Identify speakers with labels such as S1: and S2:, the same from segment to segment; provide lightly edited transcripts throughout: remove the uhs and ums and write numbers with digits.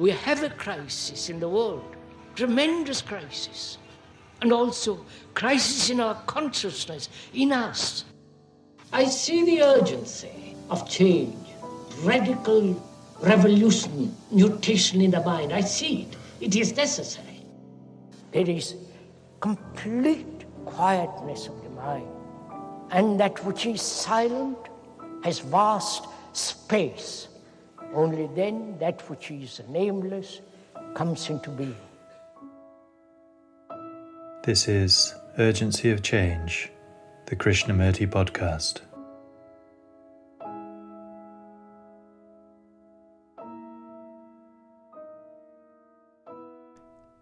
S1: We have a crisis in the world, tremendous crisis, and also crisis in our consciousness, in us. I see the urgency of change, radical revolution, mutation in the mind. I see it. It is necessary. There is complete quietness of the mind, and that which is silent has vast space. Only then that which is nameless comes into being.
S2: This is Urgency of Change, the Krishnamurti podcast.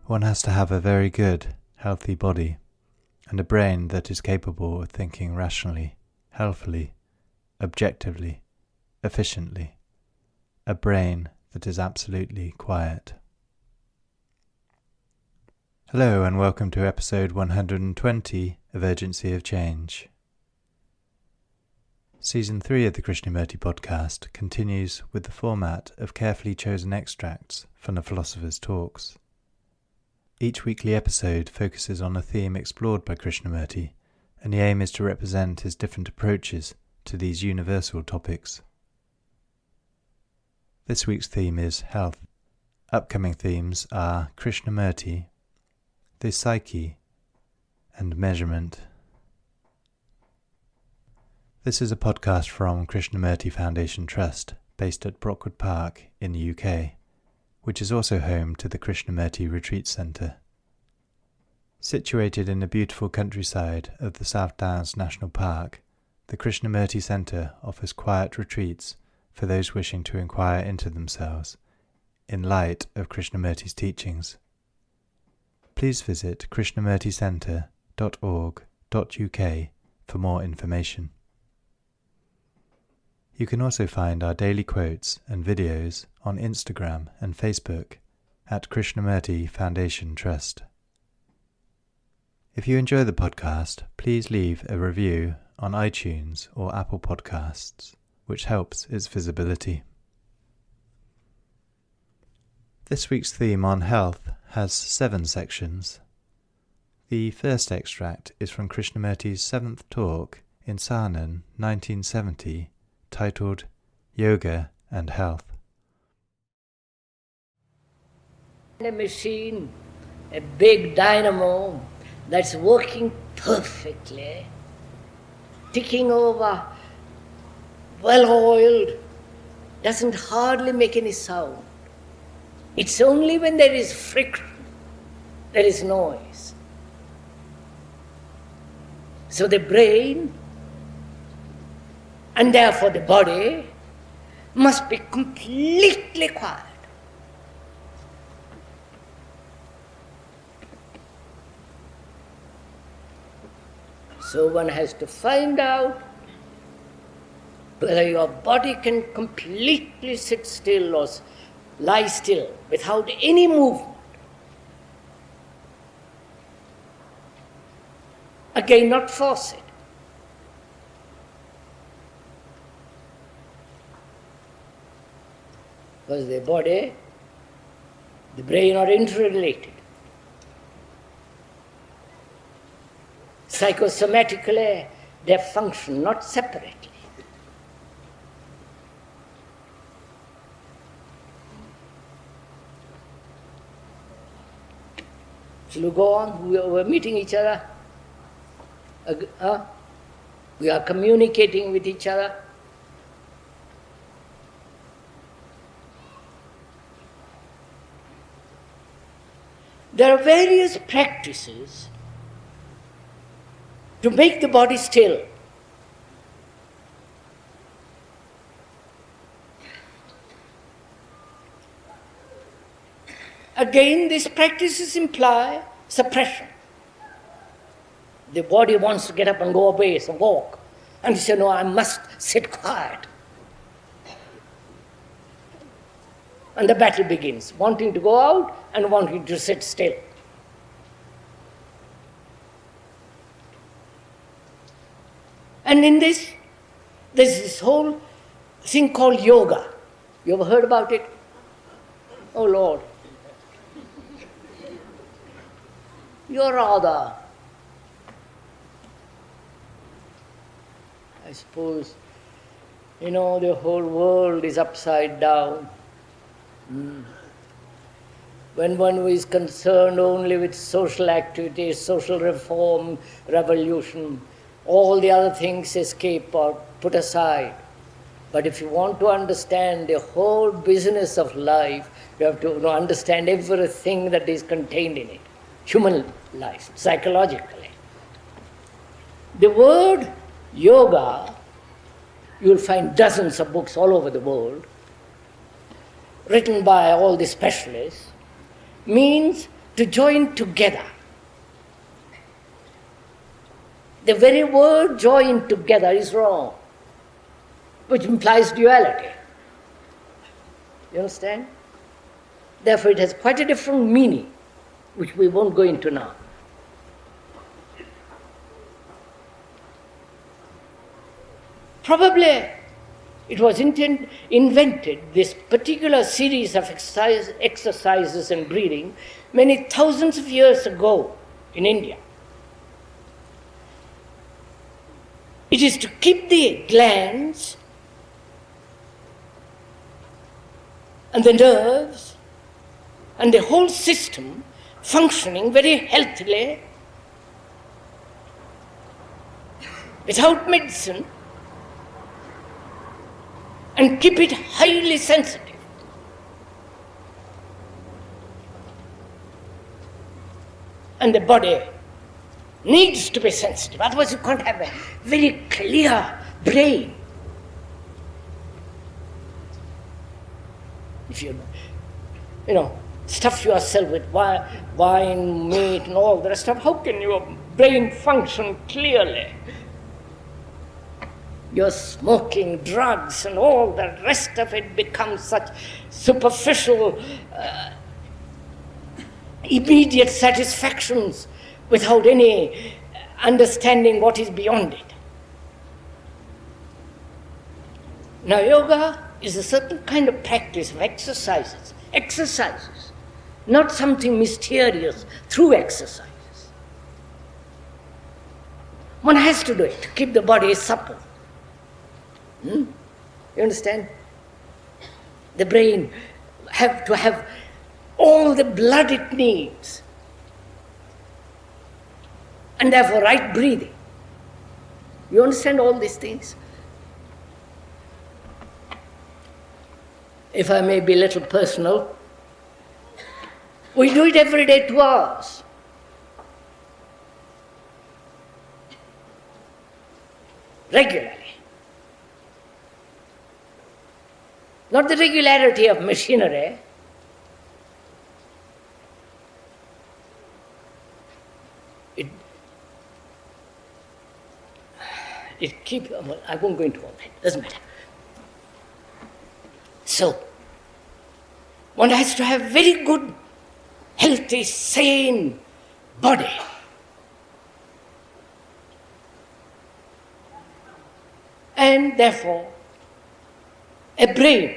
S2: One has to have a very good, healthy body and a brain that is capable of thinking rationally, healthily, objectively, efficiently. A brain that is absolutely quiet. Hello and welcome to episode 120 of Urgency of Change. Season 3 of the Krishnamurti podcast continues with the format of carefully chosen extracts from the philosopher's talks. Each weekly episode focuses on a theme explored by Krishnamurti, and the aim is to represent his different approaches to these universal topics. This week's theme is health. Upcoming themes are Krishnamurti, the psyche, and measurement. This is a podcast from Krishnamurti Foundation Trust, based at Brockwood Park in the UK, which is also home to the Krishnamurti Retreat Centre. Situated in the beautiful countryside of the South Downs National Park, the Krishnamurti Centre offers quiet retreats for those wishing to inquire into themselves in light of Krishnamurti's teachings. Please visit krishnamurticentre.org.uk for more information. You can also find our daily quotes and videos on Instagram and Facebook at Krishnamurti Foundation Trust. If you enjoy the podcast, please leave a review on iTunes or Apple Podcasts, which helps its visibility. This week's theme on health has 7 sections. The first extract is from Krishnamurti's 7th talk in Saanen, 1970, titled Yoga and Health.
S1: A machine, a big dynamo that's working perfectly, ticking over, well-oiled, doesn't hardly make any sound. It's only when there is friction, there is noise. So the brain, and therefore the body, must be completely quiet. So one has to find out whether your body can completely sit still or lie still without any movement. Again, not force it. Because the body, the brain are interrelated. Psychosomatically, they function not separately. Shall we go on? We're meeting each other. We are communicating with each other. There are various practices to make the body still. Again, these practices imply suppression. The body wants to get up and go away, so walk. And you say, no, I must sit quiet. And the battle begins, wanting to go out and wanting to sit still. And in this, there's this whole thing called yoga. You ever heard about it? Oh Lord, you're rather, I suppose, the whole world is upside down. When one is concerned only with social activities, social reform, revolution, all the other things escape or put aside. But if you want to understand the whole business of life, you have to understand everything that is contained in it. Human life, psychologically. The word yoga, you'll find dozens of books all over the world, written by all the specialists, means to join together. The very word join together is wrong, which implies duality. You understand? Therefore, it has quite a different meaning, which we won't go into now. Probably it was invented, this particular series of exercises and breathing, many thousands of years ago in India. It is to keep the glands and the nerves and the whole system functioning very healthily, without medicine, and keep it highly sensitive. And the body needs to be sensitive, otherwise you can't have a very clear brain. If you stuff yourself with wine, meat and all the rest of, how can your brain function clearly? Your smoking, drugs and all the rest of it becomes such superficial, immediate satisfactions without any understanding what is beyond it. Now yoga is a certain kind of practice of exercises, not something mysterious through exercises. One has to do it to keep the body supple. You understand? The brain have to have all the blood it needs, and therefore right breathing. You understand all these things? If I may be a little personal, we do it every day 2 hours. Regularly. Not the regularity of machinery. It keeps, well, I won't go into all that, doesn't matter. So, one has to have very good, healthy, sane body. And therefore, a brain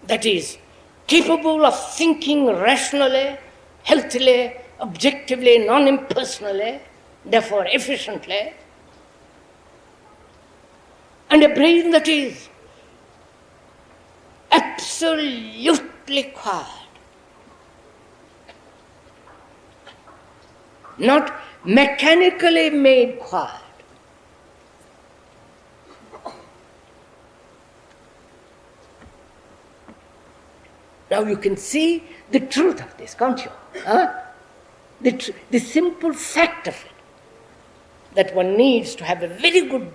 S1: that is capable of thinking rationally, healthily, objectively, non-impersonally, therefore efficiently, and a brain that is absolutely quiet, not mechanically made quiet. Now you can see the truth of this, can't you? The simple fact of it, that one needs to have a very good,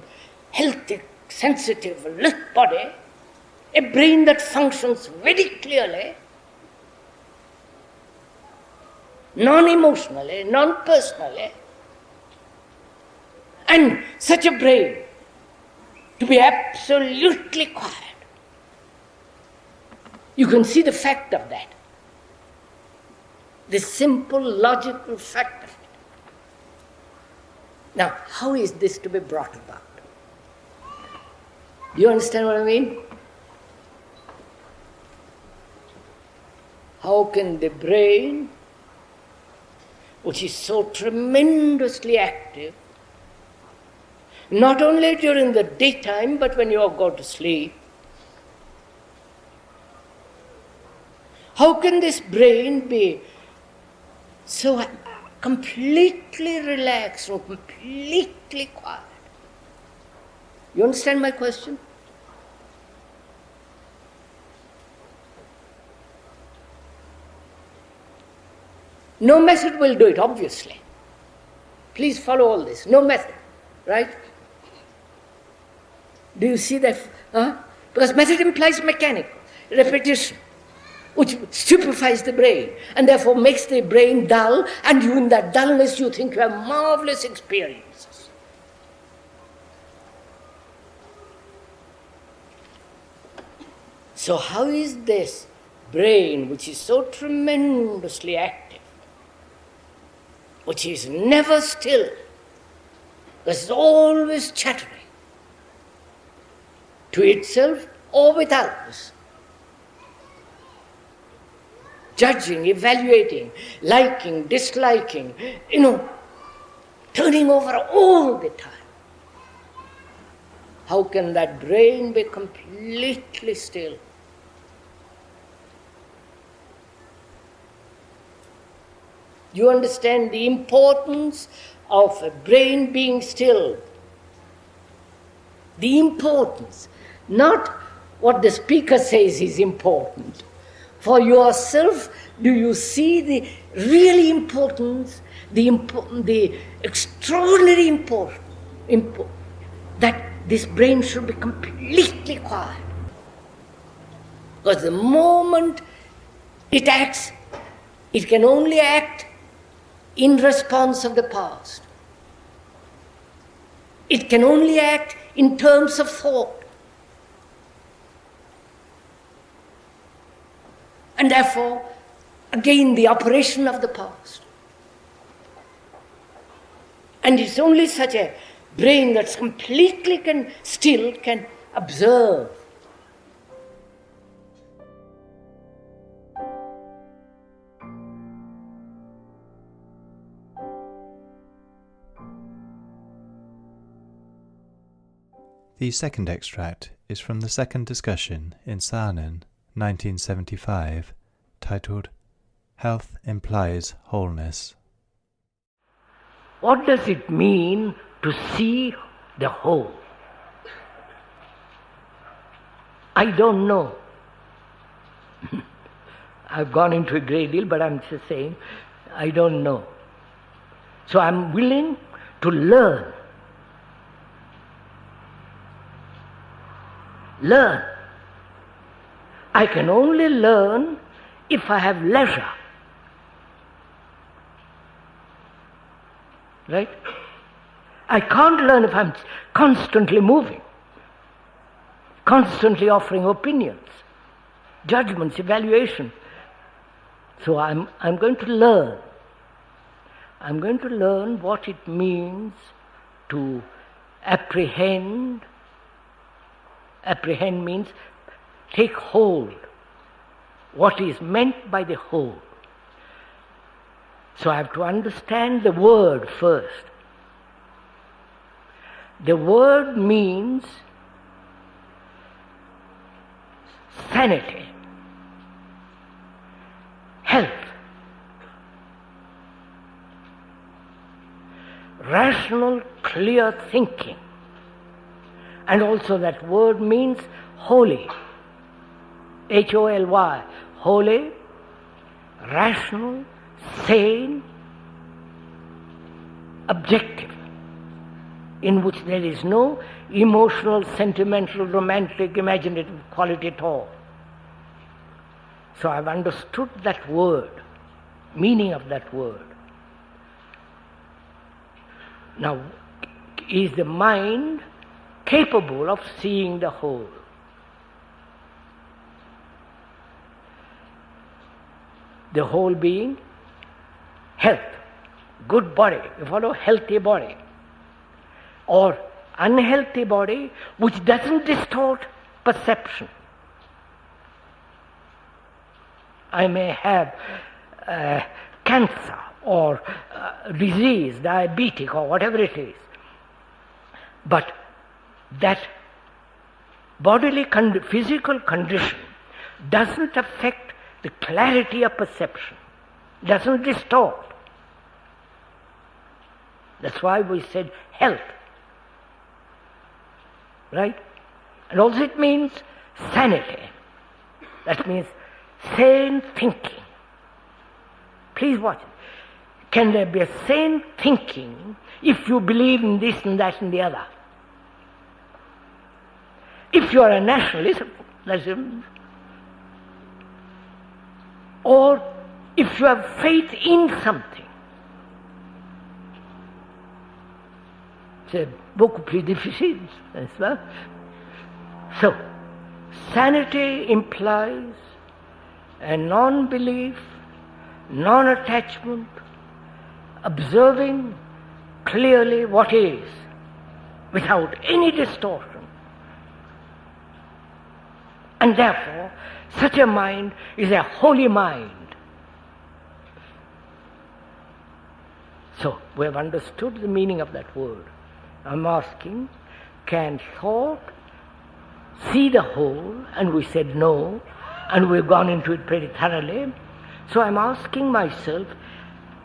S1: healthy, sensitive, alert body, a brain that functions very clearly, non-emotionally, non-personally, and such a brain to be absolutely quiet. You can see the fact of that. The simple, logical fact of it. Now, how is this to be brought about? Do you understand what I mean? How can the brain, which is so tremendously active, not only during the daytime, but when you go to sleep, how can this brain be so completely relaxed and completely quiet? You understand my question? No method will do it, obviously. Please follow all this. No method, right? Do you see that? Because method implies mechanical repetition, which stupefies the brain and therefore makes the brain dull, and you, in that dullness, you think you have marvelous experiences. So how is this brain, which is so tremendously active, which is never still, because it's always chattering, to itself or with others, judging, evaluating, liking, disliking, turning over all the time. How can that brain be completely still? You understand the importance of a brain being still. The importance, not what the speaker says is important. For yourself, do you see the really importance, the extraordinary importance, that this brain should be completely quiet? Because the moment it acts, it can only act in response of the past. It can only act in terms of thought. And therefore, again, the operation of the past. And it's only such a brain that's completely can observe.
S2: The second extract is from the second discussion in Saanen, 1975, titled Health Implies Wholeness.
S1: What does it mean to see the whole? I don't know. I've gone into a great deal, but I'm just saying, I don't know. So I'm willing to learn. Learn. I can only learn if I have leisure. Right? I can't learn if I'm constantly moving, constantly offering opinions, judgments, evaluation. So I'm going to learn. I'm going to learn what it means to apprehend. Apprehend means take hold. What is meant by the whole. So I have to understand the word first. The word means sanity, health, rational, clear thinking. And also that word means holy, H-O-L-Y, holy, rational, sane, objective, in which there is no emotional, sentimental, romantic, imaginative quality at all. So I've understood that word, meaning of that word. Now, is the mind capable of seeing the whole? The whole being, health, good body, you follow, healthy body, or unhealthy body which doesn't distort perception. I may have cancer or disease, diabetic or whatever it is. But that bodily physical condition doesn't affect the clarity of perception, doesn't distort. That's why we said health. Right? And also it means sanity. That means sane thinking. Please watch it. Can there be a sane thinking if you believe in this and that and the other? If you are a nationalist, or if you have faith in something, c'est beaucoup plus difficile, n'est-ce pas? So, sanity implies a non-belief, non-attachment, observing clearly what is, without any distortion. And therefore, such a mind is a holy mind. So, we have understood the meaning of that word. I'm asking, can thought see the whole? And we said no, and we've gone into it pretty thoroughly. So I'm asking myself,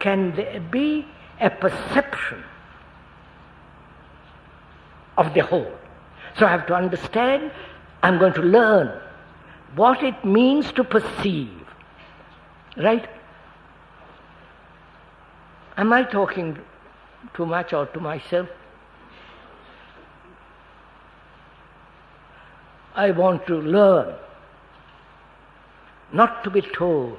S1: can there be a perception of the whole? So I have to understand, I'm going to learn what it means to perceive. Right? Am I talking too much or to myself? I want to learn, not to be told,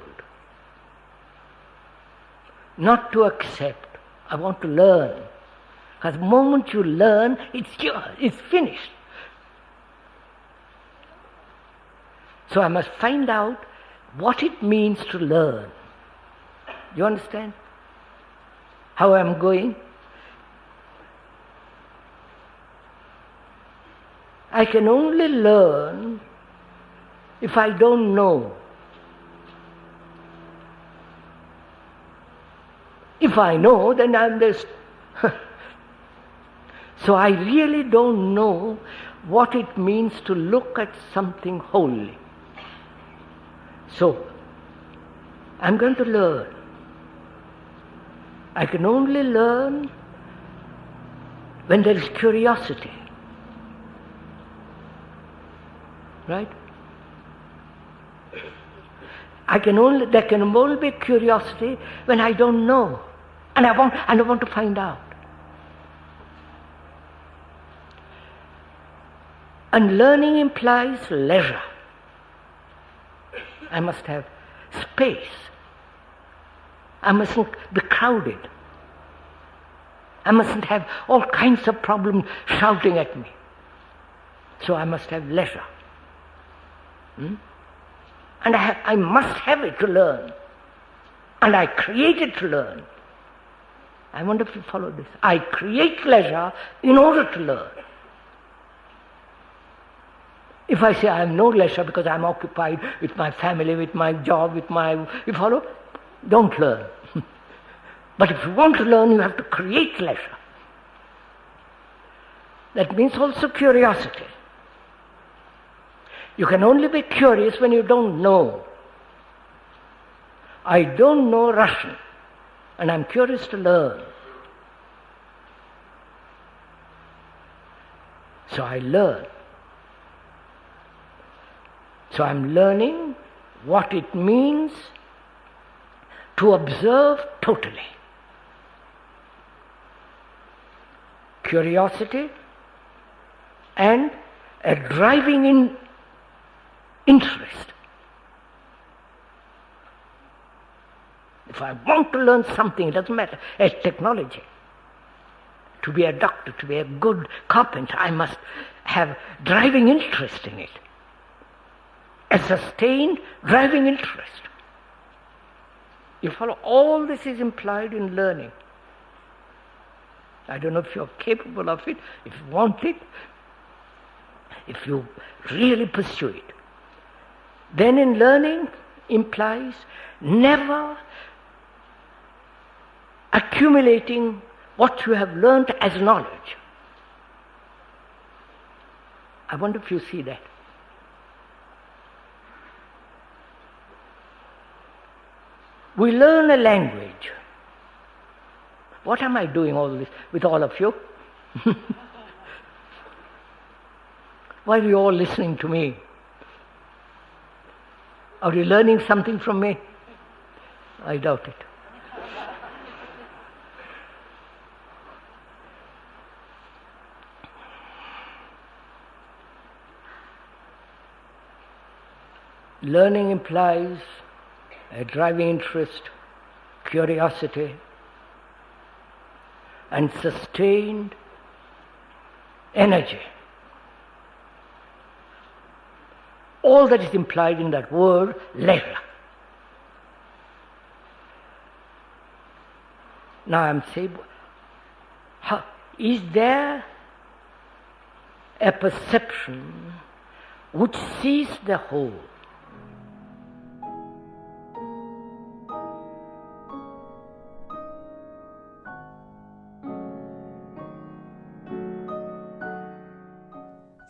S1: not to accept. I want to learn. Because the moment you learn, it's yours, it's finished. So I must find out what it means to learn. You understand how I'm going? I can only learn if I don't know. If I know, then I'm this. So I really don't know what it means to look at something wholly. So, I'm going to learn. I can only learn when there is curiosity. Right? There can only be curiosity when I don't know. And I want to find out. And learning implies leisure. I must have space. I mustn't be crowded. I mustn't have all kinds of problems shouting at me. So I must have leisure. And I must have it to learn. And I create it to learn. I wonder if you follow this. I create leisure in order to learn. If I say I have no leisure because I'm occupied with my family, with my job, you follow? Don't learn. But if you want to learn, you have to create leisure. That means also curiosity. You can only be curious when you don't know. I don't know Russian, and I'm curious to learn. So I learn. So I'm learning what it means to observe totally. Curiosity and a driving interest. If I want to learn something, it doesn't matter, as technology. To be a doctor, to be a good carpenter, I must have driving interest in it. A sustained driving interest. You follow? All this is implied in learning. I don't know if you're capable of it, if you want it, if you really pursue it. Then in learning, implies never accumulating what you have learnt as knowledge. I wonder if you see that. We learn a language. What am I doing all this with all of you? Why are you all listening to me? Are you learning something from me? I doubt it. Learning implies a driving interest, curiosity, and sustained energy. All that is implied in that word, leisure. Now I'm saying, is there a perception which sees the whole?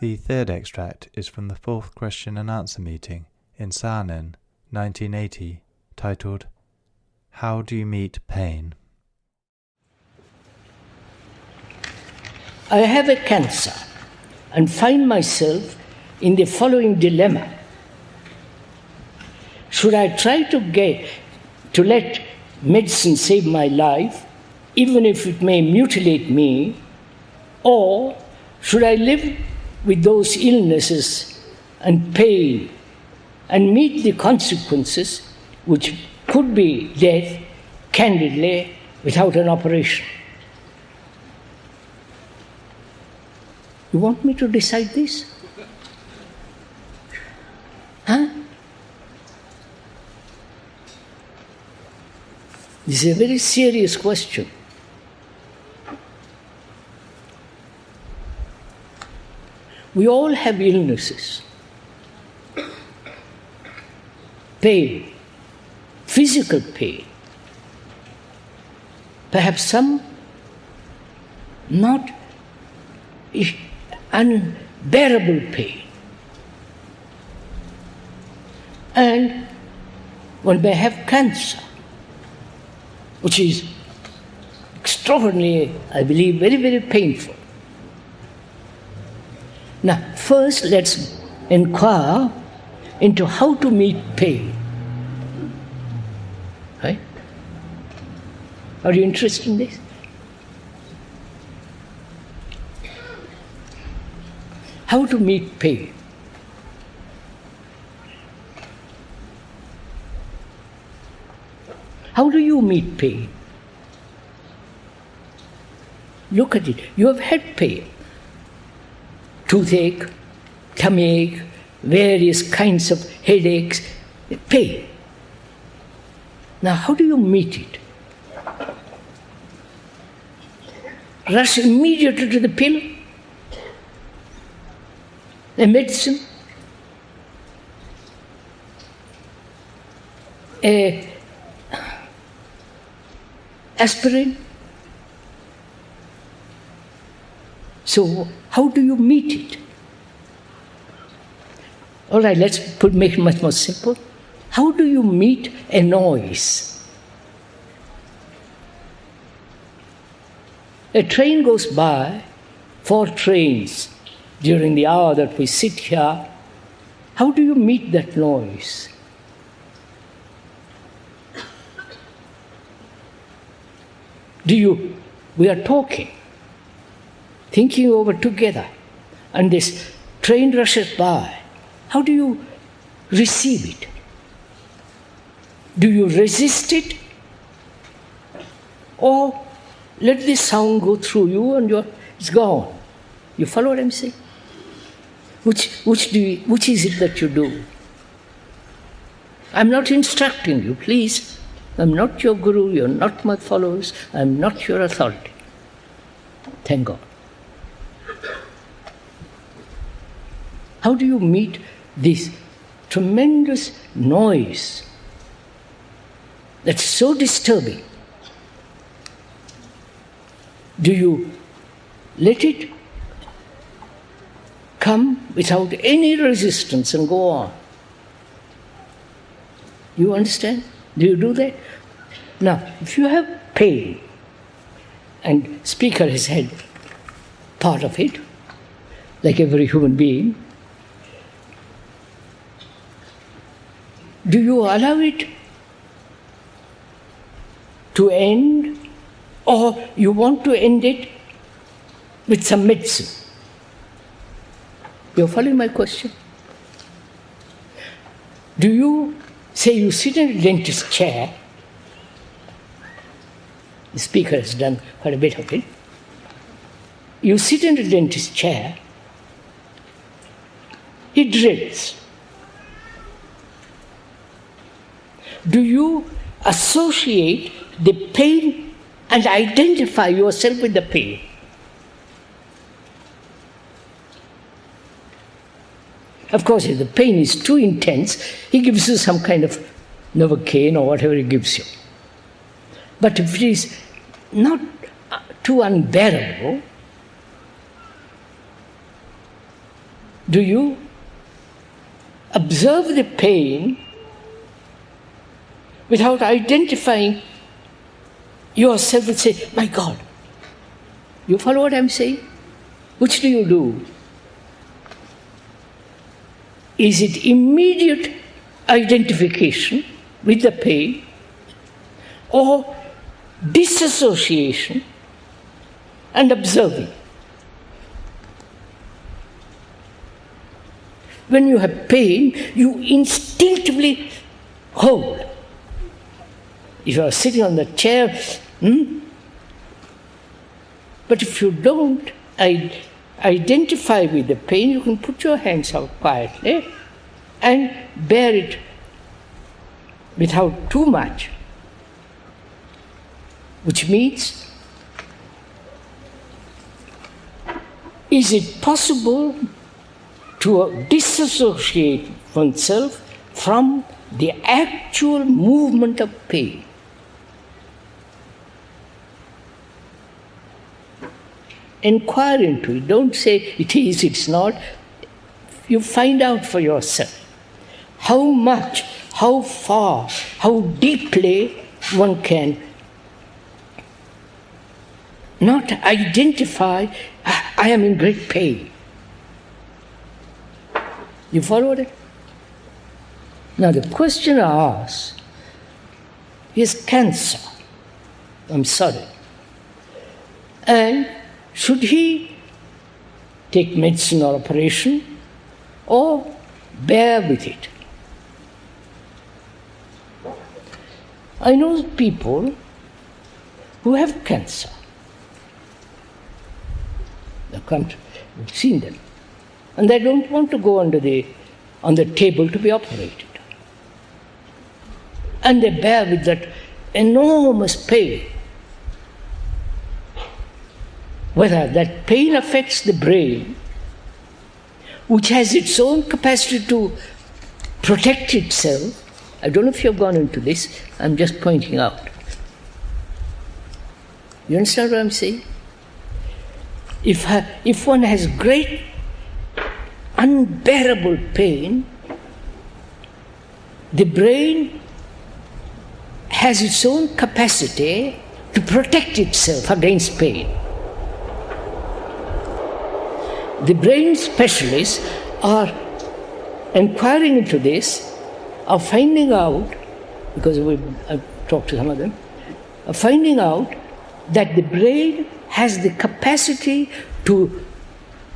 S2: The third extract is from the fourth question and answer meeting in Saanen, 1980, titled, How Do You Meet Pain?
S1: I have a cancer and find myself in the following dilemma. Should I try to let medicine save my life, even if it may mutilate me, or should I live with those illnesses and pain and meet the consequences, which could be death, candidly, without an operation? You want me to decide this? Huh? This is a very serious question. We all have illnesses, pain, physical pain, perhaps some not unbearable pain. And one may have cancer, which is extraordinarily, I believe, very, very painful. Now, first let's inquire into how to meet pain. Right? Are you interested in this? How to meet pain. How do you meet pain? Look at it. You have had pain. Toothache, tummy ache, various kinds of headaches, pain. Now, how do you meet it? Rush immediately to the pill, the medicine, aspirin. So, how do you meet it? All right, let's make it much more simple. How do you meet a noise? A train goes by, 4 trains during the hour that we sit here. How do you meet that noise? We are talking, thinking over together, and this train rushes by. How do you receive it? Do you resist it? Or let this sound go through you and it's gone? You follow what I'm saying? Which is it that you do? I'm not instructing you, please. I'm not your guru, you're not my followers, I'm not your authority. Thank God. How do you meet this tremendous noise that's so disturbing, do you let it come without any resistance and go on? You understand? Do you do that? Now, if you have pain, and speaker has had part of it, like every human being, do you allow it to end, or you want to end it with some medicine? You're following my question? Do you say you sit in a dentist's chair? The speaker has done quite a bit of it. You sit in a dentist's chair, he drills. Do you associate the pain and identify yourself with the pain? Of course, if the pain is too intense, he gives you some kind of Novocaine or whatever he gives you. But if it is not too unbearable, do you observe the pain without identifying yourself and say, my God? You follow what I'm saying? Which do you do? Is it immediate identification with the pain, or disassociation and observing? When you have pain, you instinctively hold. If you are sitting on the chair, but if you don't identify with the pain, you can put your hands out quietly and bear it without too much. Which means, is it possible to disassociate oneself from the actual movement of pain? Inquire into it. Don't say it is, it's not. You find out for yourself how much, how far, how deeply one can not identify, I am in great pain. You follow it? Now the question I ask is cancer. I'm sorry. And should he take medicine or operation, or bear with it? I know people who have cancer. We've seen them. And they don't want to go on the table to be operated. And they bear with that enormous pain. Whether that pain affects the brain, which has its own capacity to protect itself. I don't know if you've gone into this, I'm just pointing out. You understand what I'm saying? If one has great, unbearable pain, the brain has its own capacity to protect itself against pain. The brain specialists are inquiring into this, are finding out, because I've talked to some of them, are finding out that the brain has the capacity to,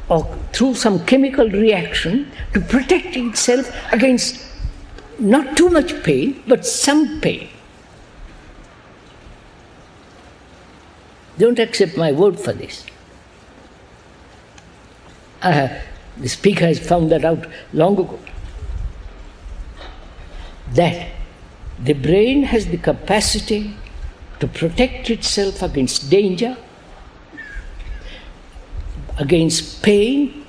S1: or through some chemical reaction, to protect itself against not too much pain, but some pain. Don't accept my word for this. The speaker has found that out long ago. That the brain has the capacity to protect itself against danger, against pain,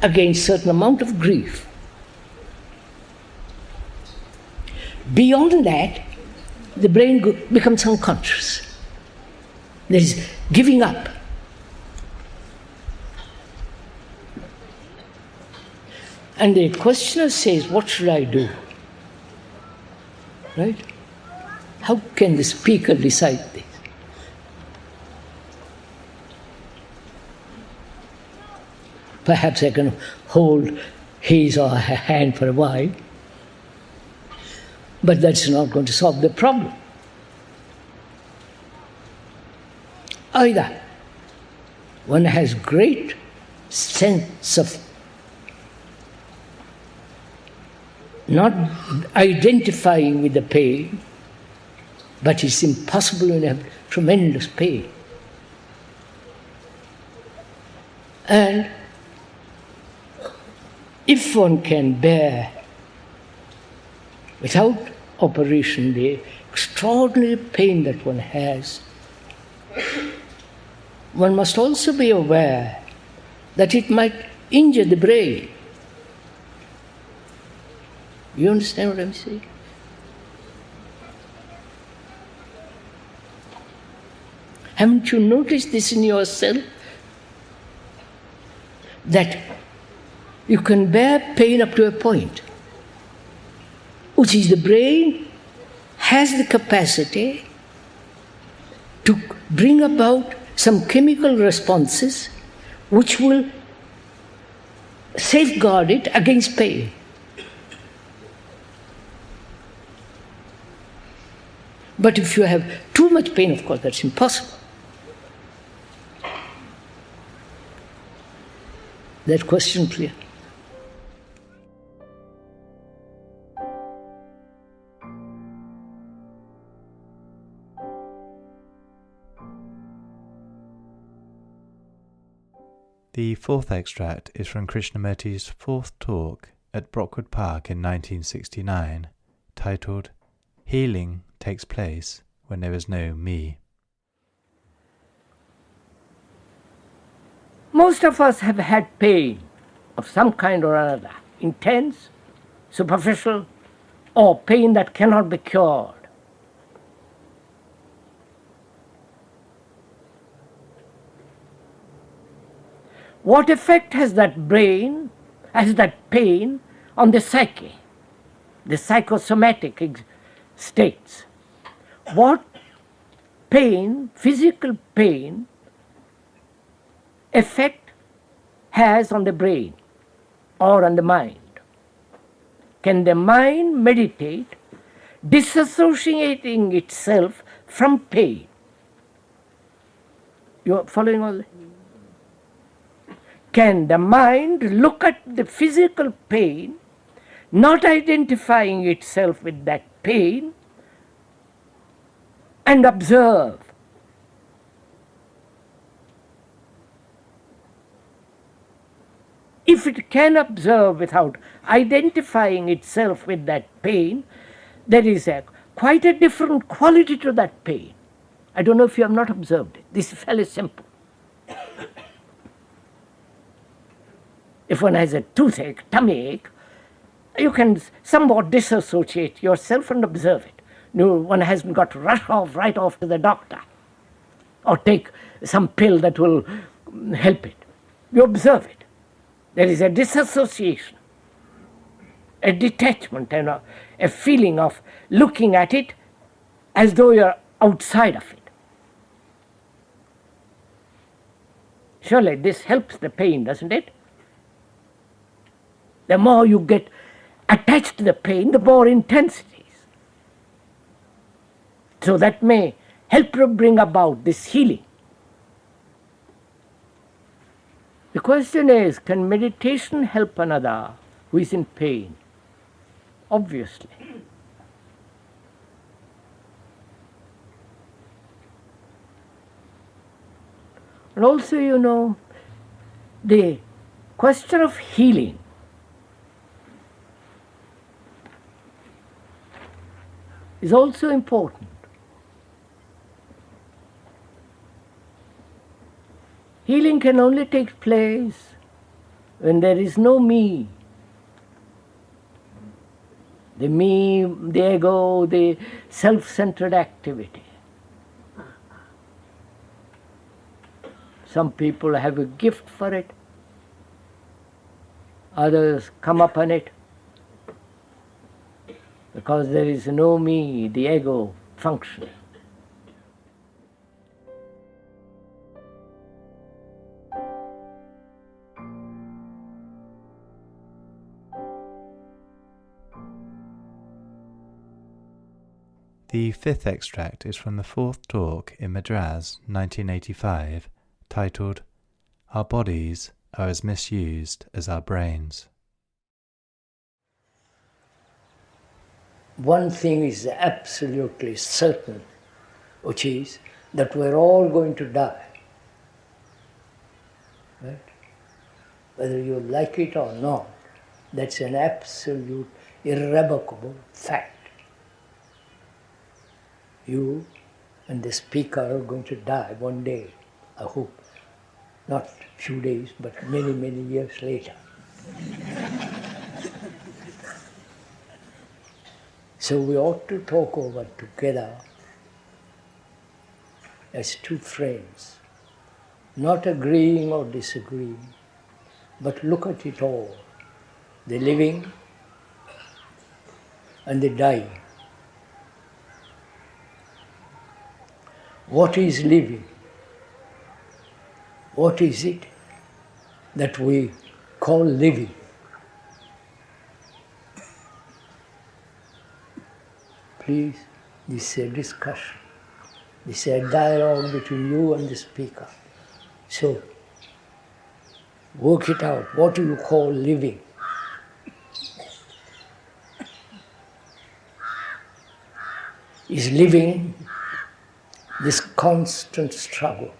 S1: against certain amount of grief. Beyond that, the brain becomes unconscious. There is giving up. And the questioner says, what should I do? Right? How can the speaker decide this? Perhaps I can hold his or her hand for a while, but that's not going to solve the problem. Either one has great sense of not identifying with the pain, but it's impossible to have tremendous pain. And if one can bear without operation the extraordinary pain that one has, one must also be aware that it might injure the brain. You understand what I'm saying? Haven't you noticed this in yourself? That you can bear pain up to a point, which is the brain has the capacity to bring about some chemical responses which will safeguard it against pain. But if you have too much pain, of course, that's impossible. That question clear?
S2: The fourth extract is from Krishnamurti's fourth talk at Brockwood Park in 1969, titled Healing Takes Place When There Is No Me.
S1: Most of us have had pain of some kind or another, intense, superficial, or pain that cannot be cured. What effect has that pain on the psyche, the psychosomatic states? What pain, physical pain, effect has on the brain or on the mind? Can the mind meditate, disassociating itself from pain? You are following all that? Can the mind look at the physical pain, not identifying itself with that pain, and observe? If it can observe without identifying itself with that pain, there is quite a different quality to that pain. I don't know if you have not observed it. This is fairly simple. If one has a toothache, tummy ache, you can somewhat disassociate yourself and observe it. No, one hasn't got to rush off right off to the doctor or take some pill that will help it. You observe it. There is a disassociation, a detachment, and a feeling of looking at it as though you're outside of it. Surely this helps the pain, doesn't it? The more you get attached to the pain, the more intense it is. So that may help to bring about this healing. The question is, can meditation help another who is in pain? Obviously. And also, you know, the question of healing is also important. Healing can only take place when there is no me. The me, the ego, the self-centered activity. Some people have a gift for it. Others come upon it because there is no me, the ego, functioning.
S2: The fifth extract is from the fourth talk in Madras, 1985, titled, Our Bodies Are as Misused as Our Brains.
S1: One thing is absolutely certain, which is that we're all going to die. Right? Whether you like it or not, that's an absolute, irrevocable fact. You and the speaker are going to die one day, I hope. Not a few days, but many, many years later. So we ought to talk over together as two friends, not agreeing or disagreeing, but look at it all, the living and the dying. What is living? What is it that we call living? Please, this is a discussion. This is a dialogue between you and the speaker. So, work it out. What do you call living? Is living this constant struggle,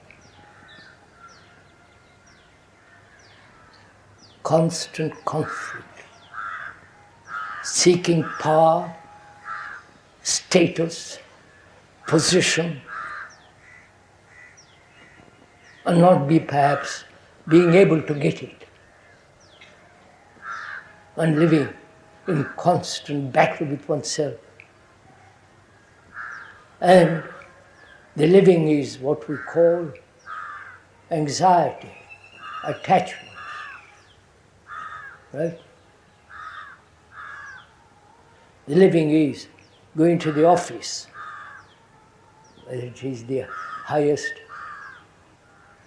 S1: constant conflict, seeking power, status, position, and not be perhaps being able to get it, and living in constant battle with oneself. And the living is what we call anxiety, attachment, right? The living is going to the office, whether it is the highest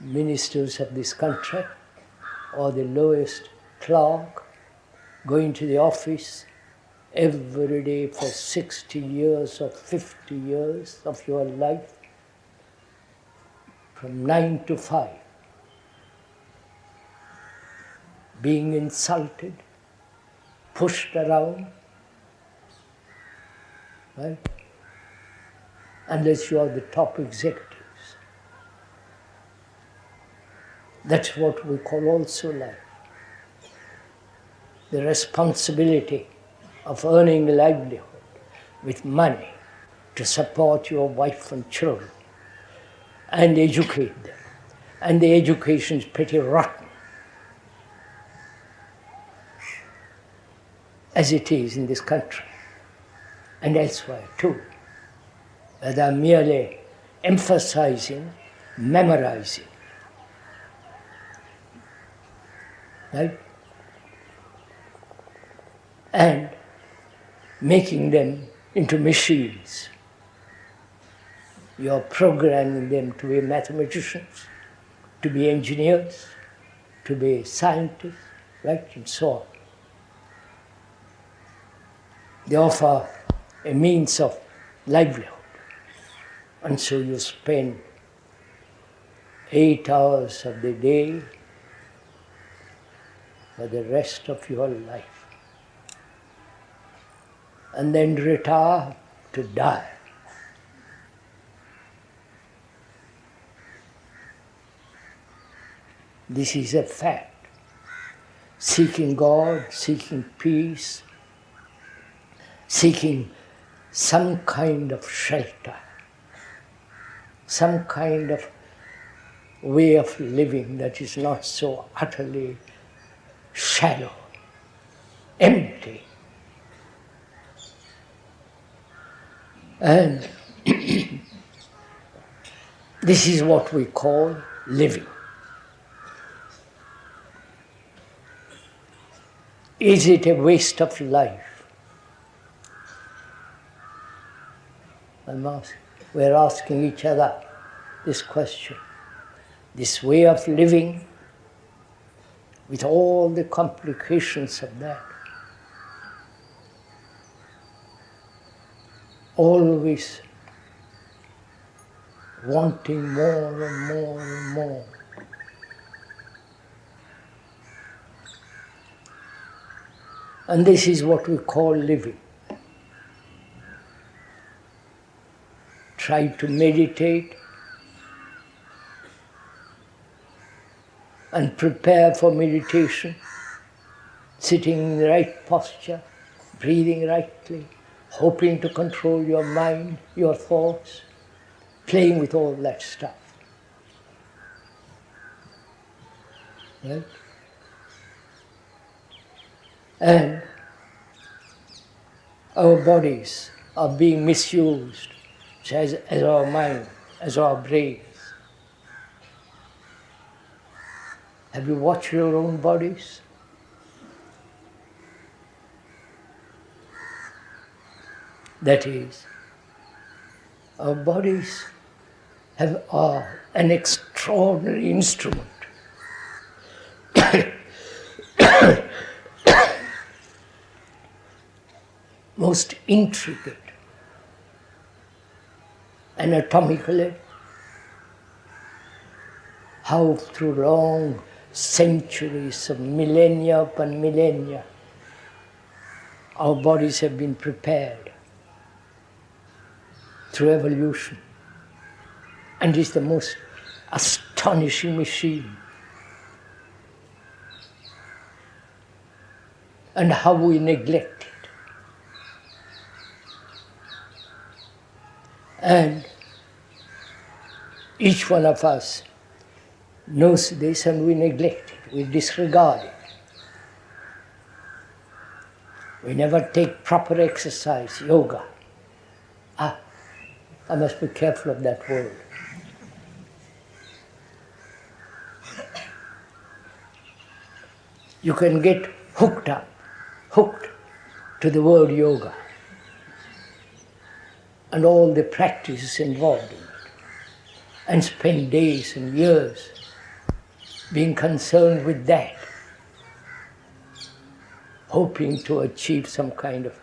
S1: ministers of this country or the lowest clerk, going to the office every day for 60 years or 50 years of your life, from 9 to 5, being insulted, pushed around, right? Unless you are the top executives. That's what we call also life. The responsibility of earning a livelihood with money to support your wife and children and educate them. And the education is pretty rotten, as it is in this country and elsewhere too. They are merely emphasizing, memorizing, right? And making them into machines. You're programming them to be mathematicians, to be engineers, to be scientists, right, and so on. They offer a means of livelihood. And so you spend 8 hours of the day for the rest of your life. And then retire to die. This is a fact. Seeking God, seeking peace, seeking some kind of shelter, some kind of way of living that is not so utterly shallow, empty, And this is what we call living. Is it a waste of life? We're asking each other this question. This way of living, with all the complications of that, always wanting more and more and more. And this is what we call living. Try to meditate and prepare for meditation, sitting in the right posture, breathing rightly, hoping to control your mind, your thoughts, playing with all that stuff. Right? And our bodies are being misused as our mind, as our brains. Have you watched your own bodies? That is, our bodies are an extraordinary instrument. Most intricate, anatomically, how through long centuries of millennia upon millennia, our bodies have been prepared through evolution. And it's the most astonishing machine. And how we neglect it. And each one of us knows this and we neglect it, we disregard it. We never take proper exercise, yoga. I must be careful of that word. You can get hooked to the word yoga and all the practices involved in it, and spend days and years being concerned with that, hoping to achieve some kind of.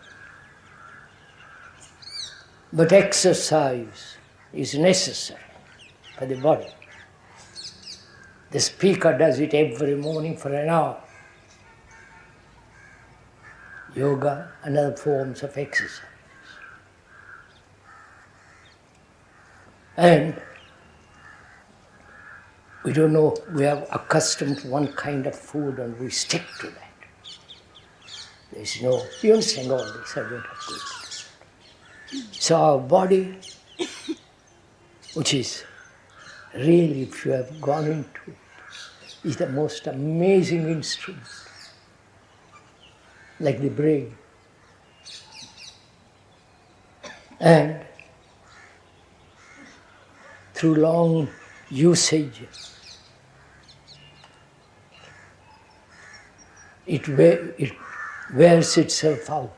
S1: But exercise is necessary for the body. The speaker does it every morning for an hour. Yoga and other forms of exercise. And we don't know, we are accustomed to one kind of food and we stick to that. There's no, you understand all this, I don't have to. So our body, which is really, if you have gone into it, is the most amazing instrument, like the brain. And through long usage, it wears itself out.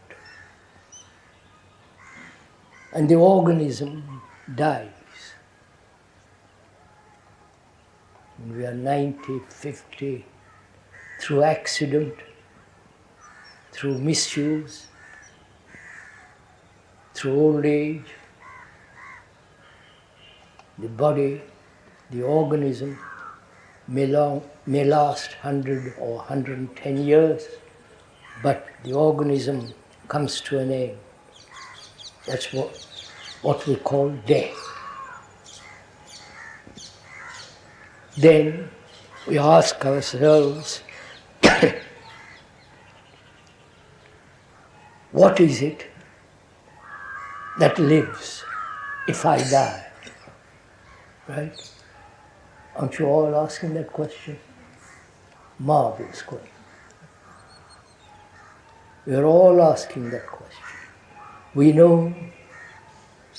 S1: And the organism dies. When we are 90, 50, through accident, through misuse, through old age, the body, the organism may last 100 or 110 years, but the organism comes to an end. That's what we call death. Then we ask ourselves, what is it that lives if I die? Right? Aren't you all asking that question? Marvelous question. We are all asking that question. We know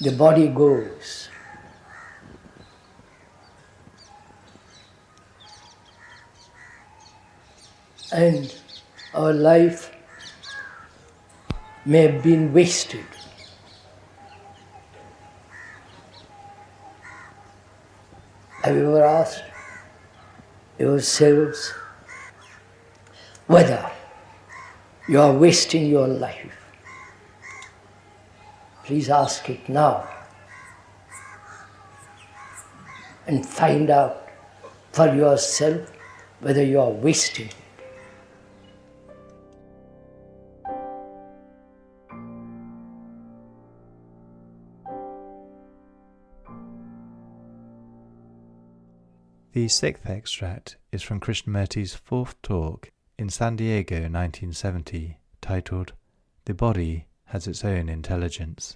S1: the body goes. And our life may have been wasted. Have you ever asked yourselves whether you are wasting your life? Please ask it now and find out for yourself whether you are wasting it.
S2: The sixth extract is from Krishnamurti's fourth talk in San Diego 1970, titled "The Body Has Its Own Intelligence."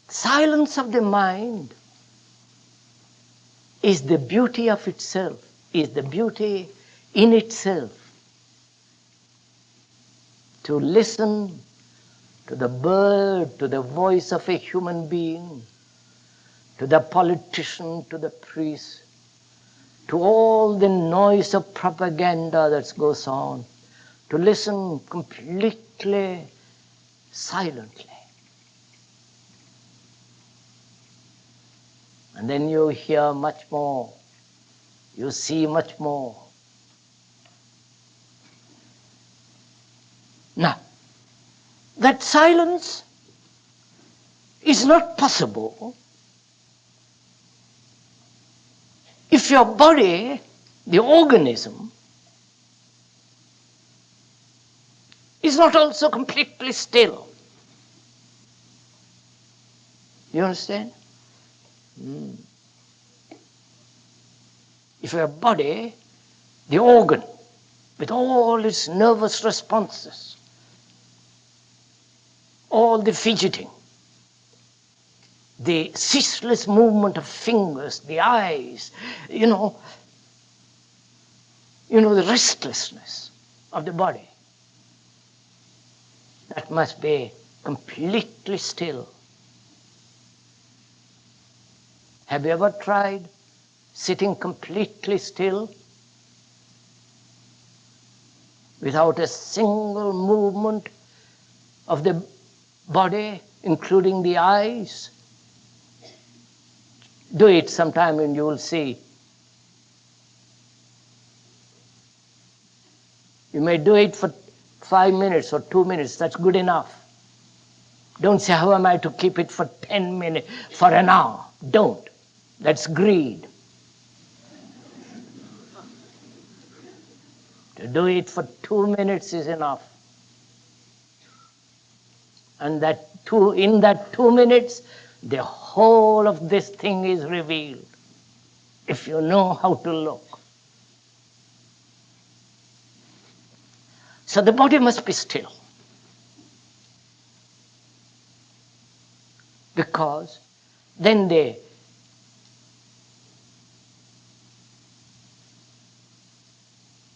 S1: Silence of the mind is the beauty of itself, is the beauty in itself. To listen to the bird, to the voice of a human being, to the politician, to the priest, to all the noise of propaganda that goes on, to listen completely silently. And then you hear much more, you see much more. Now, that silence is not possible if your body, the organism, is not also completely still. You understand? If your body, the organ, with all its nervous responses, all the fidgeting, the ceaseless movement of fingers, the eyes, the restlessness of the body, that must be completely still. Have you ever tried sitting completely still without a single movement of the body, including the eyes? Do it sometime and you will see. You may do it for 5 minutes or 2 minutes, that's good enough. Don't say, how am I to keep it for 10 minutes, for an hour? Don't. That's greed. To do it for 2 minutes is enough. And in that 2 minutes, the whole of this thing is revealed, if you know how to look. So the body must be still. Because then the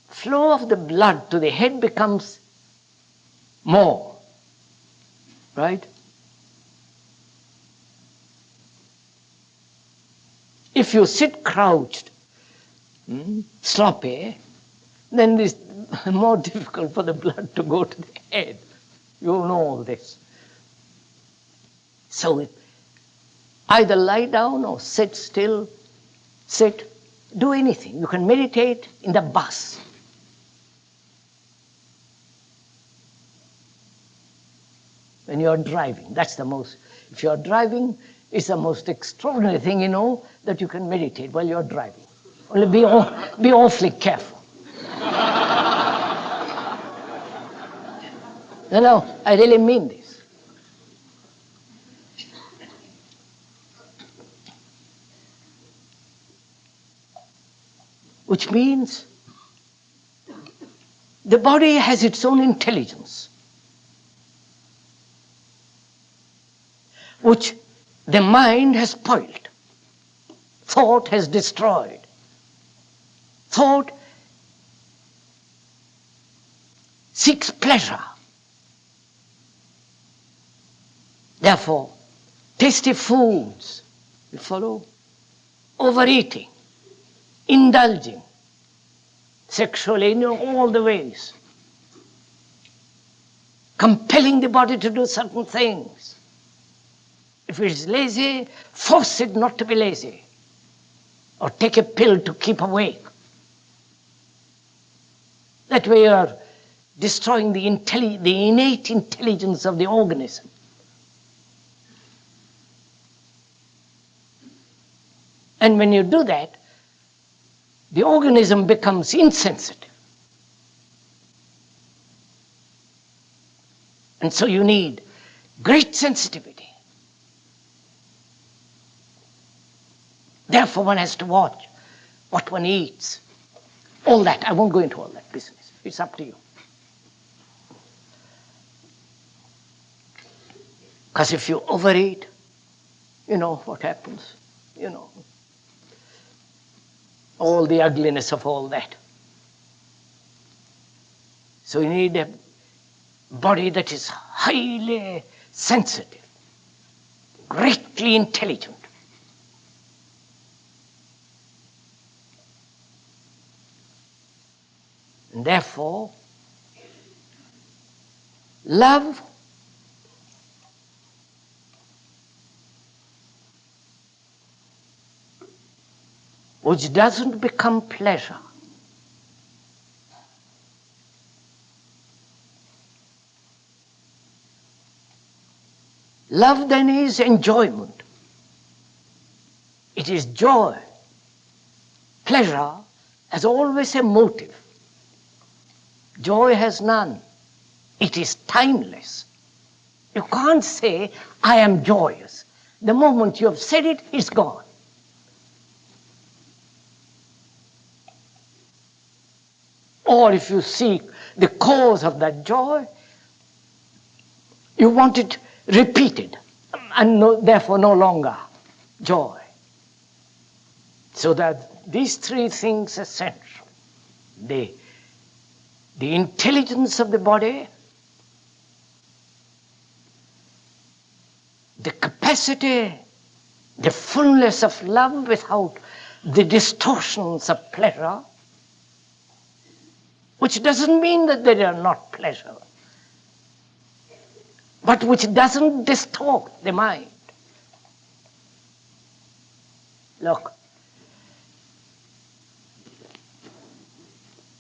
S1: flow of the blood to the head becomes more, right? If you sit crouched, sloppy, then it's more difficult for the blood to go to the head. You know all this. So either lie down or sit still, do anything. You can meditate in the bus. When you're driving, if you're driving, it's the most extraordinary thing, that you can meditate while you're driving. Only be awfully careful. No, I really mean this. Which means the body has its own intelligence, which the mind has spoiled. Thought has destroyed. Thought seeks pleasure. Therefore, tasty foods, you follow? Overeating, indulging, sexually in all the ways, compelling the body to do certain things. If it is lazy, force it not to be lazy, or take a pill to keep awake. That way you are destroying the innate intelligence of the organism. And when you do that, the organism becomes insensitive. And so you need great sensitivity. Therefore one has to watch what one eats. All that, I won't go into all that business. It's up to you. Because if you overeat, you know what happens. You know. All the ugliness of all that. So you need a body that is highly sensitive, greatly intelligent. And therefore, love which doesn't become pleasure love then is enjoyment. It is joy. Pleasure has always a motive. Joy has none. It is timeless. You can't say, I am joyous. The moment you have said it, it's gone. Or if you seek the cause of that joy, you want it repeated, and therefore no longer joy. So that these three things are essential. The intelligence of the body, the capacity, the fullness of love without the distortions of pleasure, which doesn't mean that they are not pleasure, but which doesn't distort the mind. Look,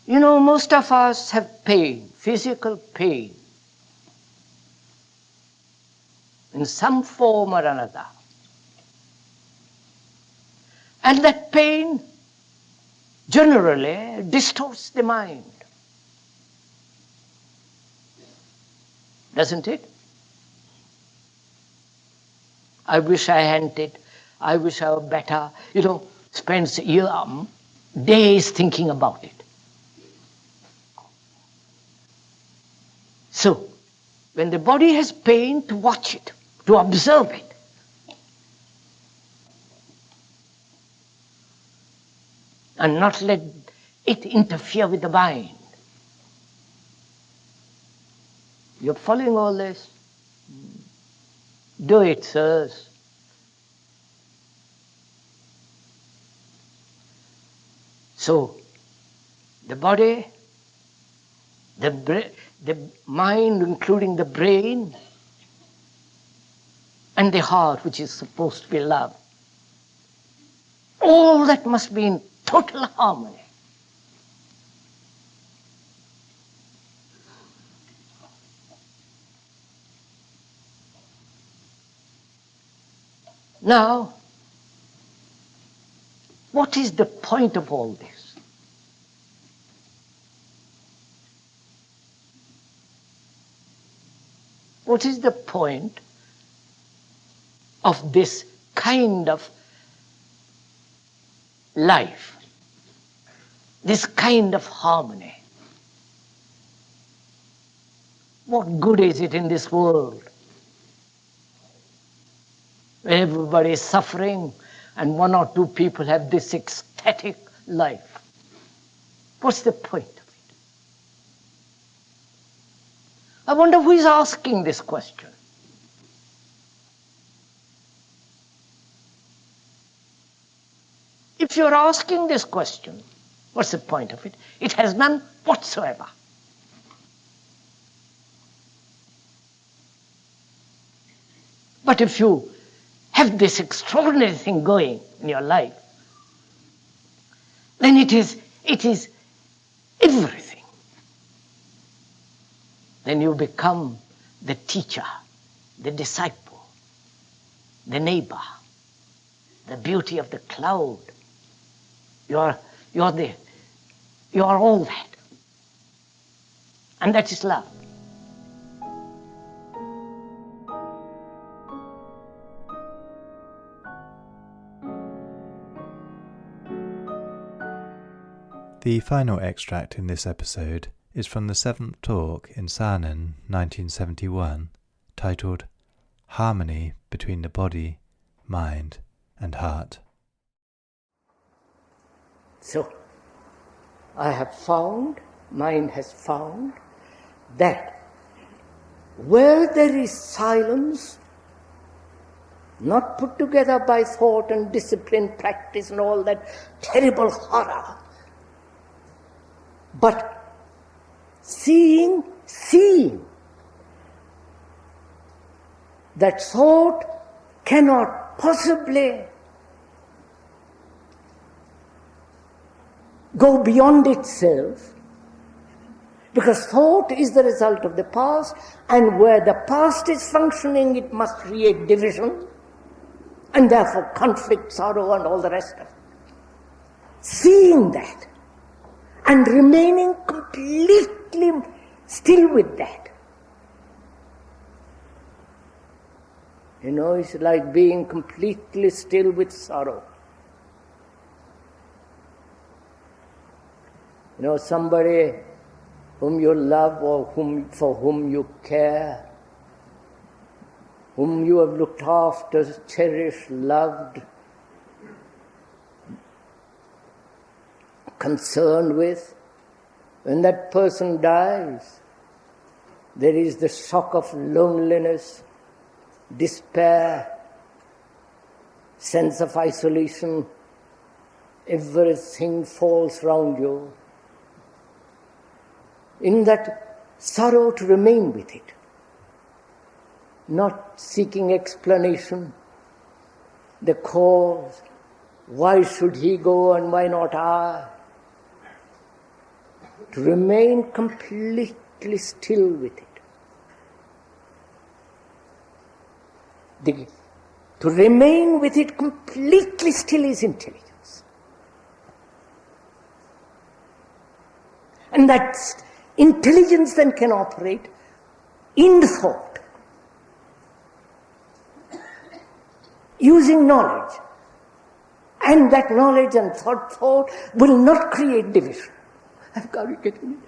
S1: you know, most of us have pain, physical pain, in some form or another. And that pain generally distorts the mind. Doesn't it? I wish I hadn't it. I wish I were better. You know, spends days thinking about it. So, when the body has pain, to watch it, to observe it. And not let it interfere with the mind. You're following all this? Do it, sirs. So, the body, the mind, including the brain, and the heart, which is supposed to be love, all that must be in total harmony. Now, what is the point of all this? What is the point of this kind of life, this kind of harmony? What good is it in this world? Everybody is suffering and one or two people have this ecstatic life. What's the point of it? I wonder who is asking this question. If you're asking this question, what's the point of it? It has none whatsoever. But if you have this extraordinary thing going in your life, then it is everything. Then you become the teacher, the disciple, the neighbor, the beauty of the cloud. You are all that. And that is love.
S2: The final extract in this episode is from the 7th talk in Saanen, 1971, titled Harmony Between the Body, Mind and Heart.
S1: So, I have found, mind has found, that where there is silence, not put together by thought and discipline, practice and all that terrible horror, but seeing that thought cannot possibly go beyond itself, because thought is the result of the past, and where the past is functioning, it must create division, and therefore conflict, sorrow, and all the rest of it. Seeing that, and remaining completely still with that. It's like being completely still with sorrow. Somebody whom you love or for whom you care, whom you have looked after, cherished, loved, concerned with, when that person dies, there is the shock of loneliness, despair, sense of isolation. Everything falls round you. In that sorrow, to remain with it, not seeking explanation, the cause, why should he go and why not I? To remain completely still with it. To remain with it completely still is intelligence. And that intelligence then can operate in thought, using knowledge. And that knowledge and thought will not create division. I've got to get in it.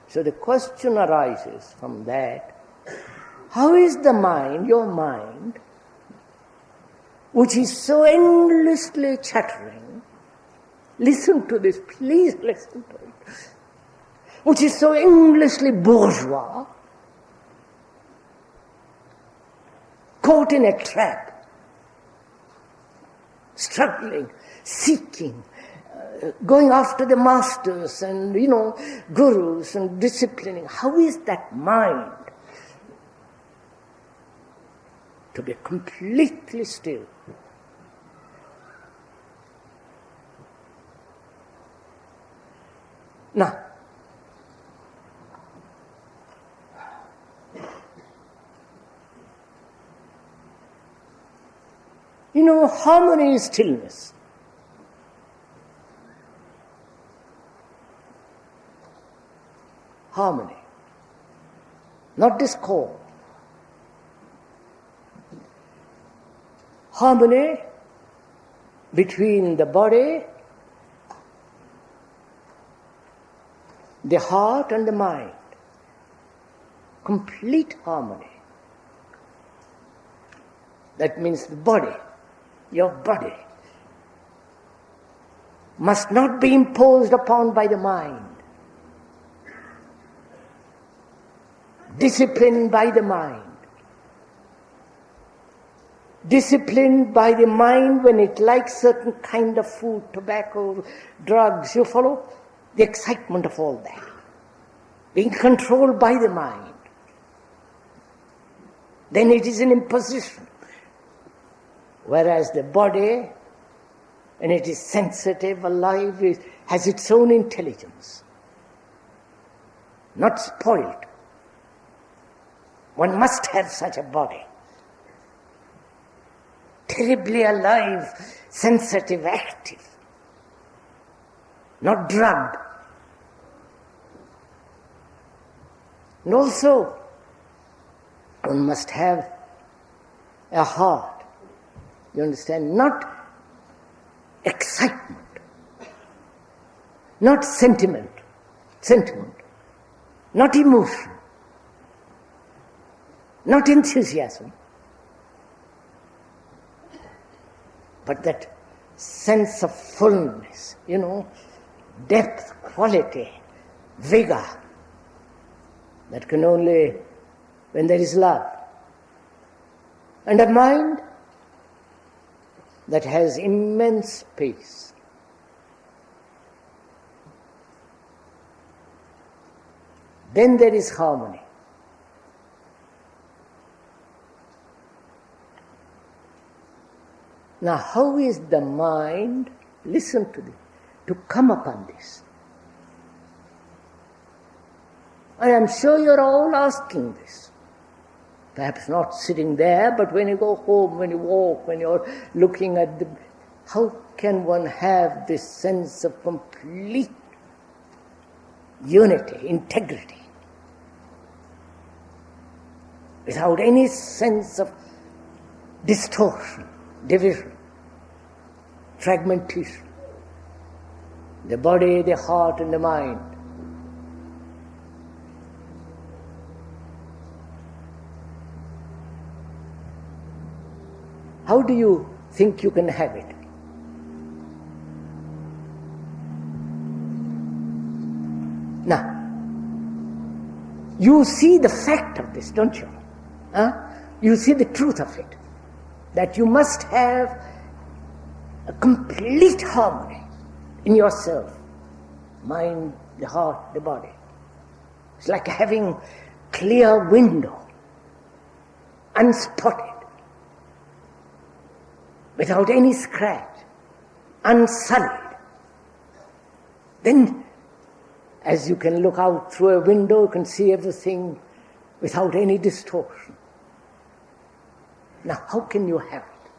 S1: So the question arises from that, how is the mind, your mind, which is so endlessly chattering, listen to this, please listen to it, which is so endlessly bourgeois, caught in a trap, struggling, seeking, going after the masters and, gurus and disciplining. How is that mind to be completely still? Now, harmony is stillness. Harmony, not discord. Harmony between the body, the heart and the mind. Complete harmony. That means the body, your body, must not be imposed upon by the mind, disciplined by the mind. disciplined by the mind when it likes certain kind of food, tobacco, drugs, you follow? The excitement of all that. Being controlled by the mind. Then it is an imposition. Whereas the body, when it is sensitive, alive, has its own intelligence. Not spoiled. One must have such a body. Terribly alive, sensitive, active. Not drugged. And also, one must have a heart. You understand? Not excitement. Not sentiment. Not emotion. Not enthusiasm. But that sense of fullness, depth, quality, vigor, that can only when there is love. And a mind that has immense peace. Then there is harmony. Now, how is the mind, listen to this, to come upon this? I am sure you're all asking this. Perhaps not sitting there, but when you go home, when you walk, when you're looking at the... How can one have this sense of complete unity, integrity, without any sense of distortion, division, fragmentation? The body, the heart, and the mind. How do you think you can have it? Now, you see the fact of this, don't you? You see the truth of it. That you must have a complete harmony in yourself. Mind, the heart, the body. It's like having clear window, unspotted, without any scratch, unsullied. Then, as you can look out through a window, you can see everything without any distortion. Now, how can you have it?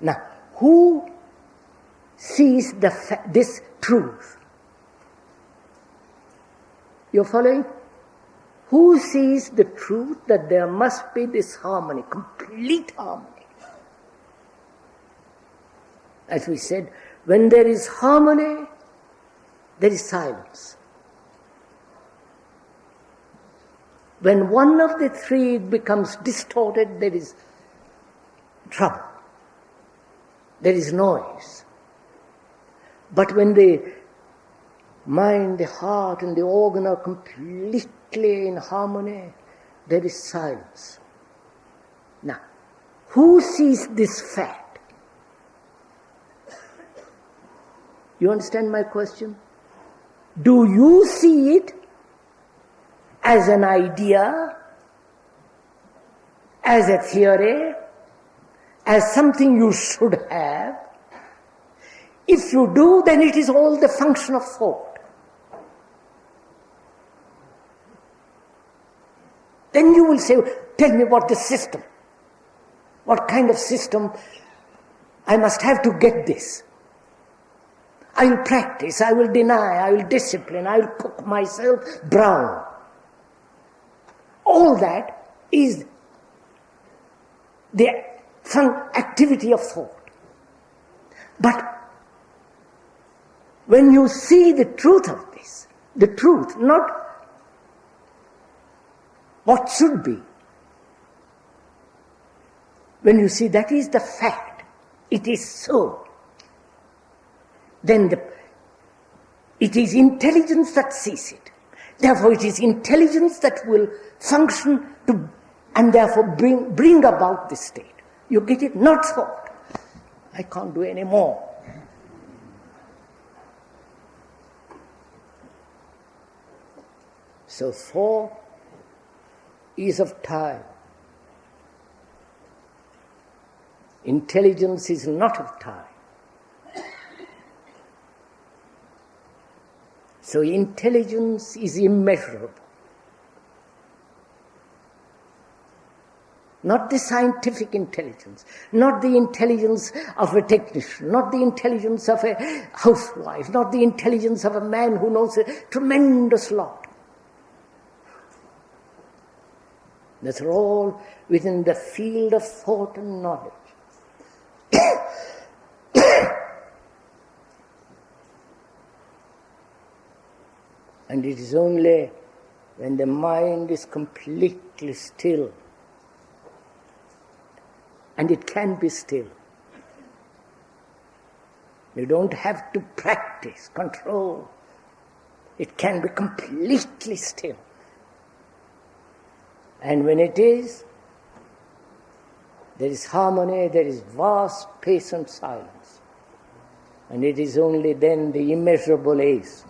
S1: Now, who sees this truth? You're following? Who sees the truth that there must be this harmony, complete harmony? As we said, when there is harmony, there is silence. When one of the three becomes distorted, there is trouble. There is noise. But when the mind, the heart, and the organ are completely in harmony, there is silence. Now, who sees this fact? You understand my question? Do you see it as an idea, as a theory, as something you should have? If you do, then it is all the function of thought. Then you will say, tell me what the system, what kind of system I must have to get this. I will practice, I will deny, I will discipline, I will cook myself brown. All that is the activity of thought. But when you see the truth of this, the truth, not what should be, when you see that is the fact, it is so, then it is intelligence that sees it. Therefore it is intelligence that will function to, and therefore bring about this state. You get it? Not thought. I can't do any more. So thought is of time. Intelligence is not of time. So intelligence is immeasurable. Not the scientific intelligence, not the intelligence of a technician, not the intelligence of a housewife, not the intelligence of a man who knows a tremendous lot. That's all within the field of thought and knowledge. And it is only when the mind is completely still, and it can be still. You don't have to practice, control. It can be completely still. And when it is, there is harmony, there is vast space and silence. And it is only then the immeasurable ace